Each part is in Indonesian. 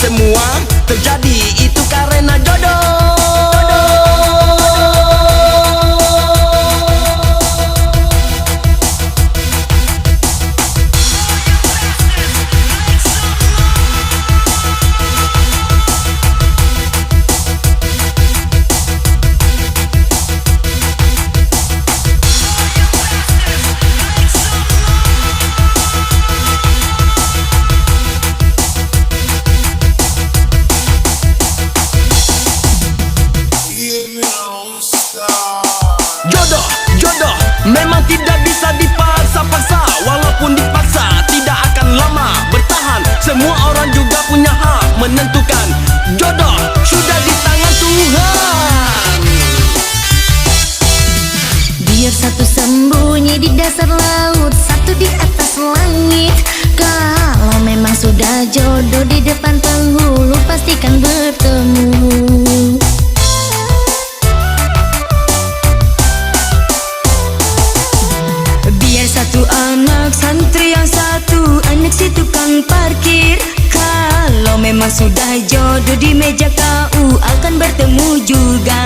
semua terjadi itu karena jodoh. Jodoh memang tidak bisa dipaksa-paksa. Walaupun dipaksa tidak akan lama bertahan. Semua orang juga punya hak menentukan. Jodoh sudah di tangan Tuhan. Biar satu sembunyi di dasar laut, satu di atas langit. Kalau memang sudah jodoh di depan penghulu, pastikan bertemu. Satu anak santri, yang satu anak si tukang parkir. Kalau memang sudah jodoh di meja KU, akan bertemu juga.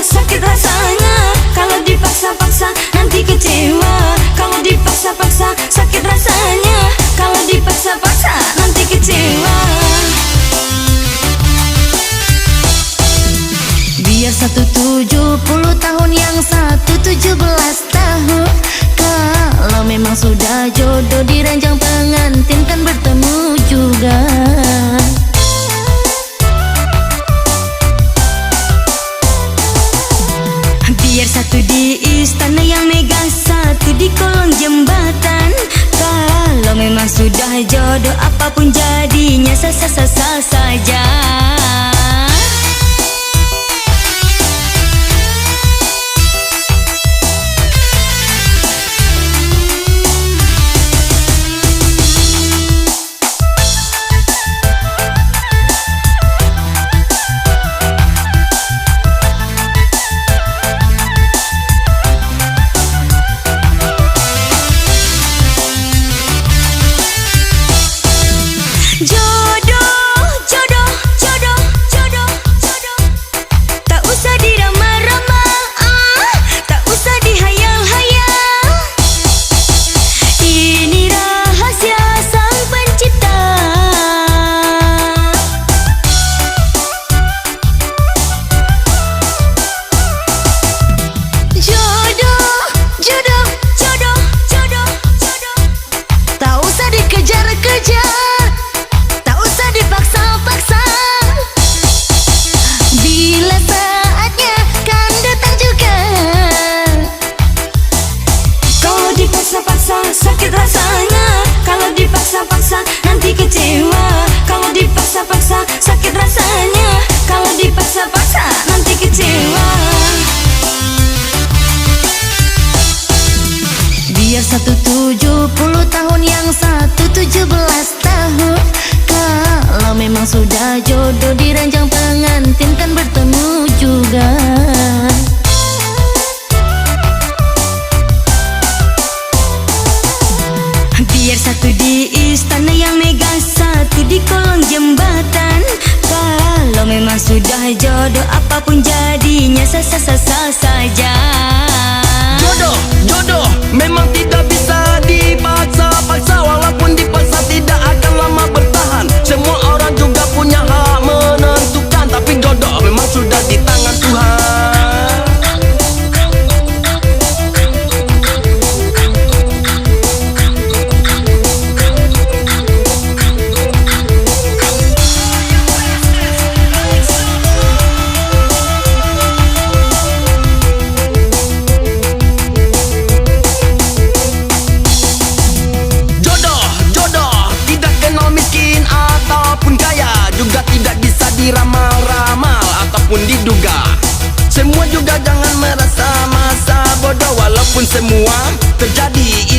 Sakit rasanya kalau dipaksa-paksa, nanti kecewa. Kalau dipaksa-paksa sakit rasanya, kalau dipaksa-paksa nanti kecewa. Biar satu 70 tahun, yang satu 17 tahun. Kalau memang sudah jodoh di ranjang pengantin, kan bertemu juga. Biar satu di istana yang megah, satu di kolong jembatan. Kalau memang sudah jodoh, apapun jadinya sah-sah saja. sah-sah saja. Jodoh, jodoh memang tidak bisa dipaksa-paksa. Walaupun dipaksa tidak akan lama bertahan. Semua orang juga punya hak menentukan, tapi jodoh memang sudah di tangan Tuhan. Diramal-ramal ataupun diduga. Semua juga jangan merasa masa bodoh. Walaupun semua terjadi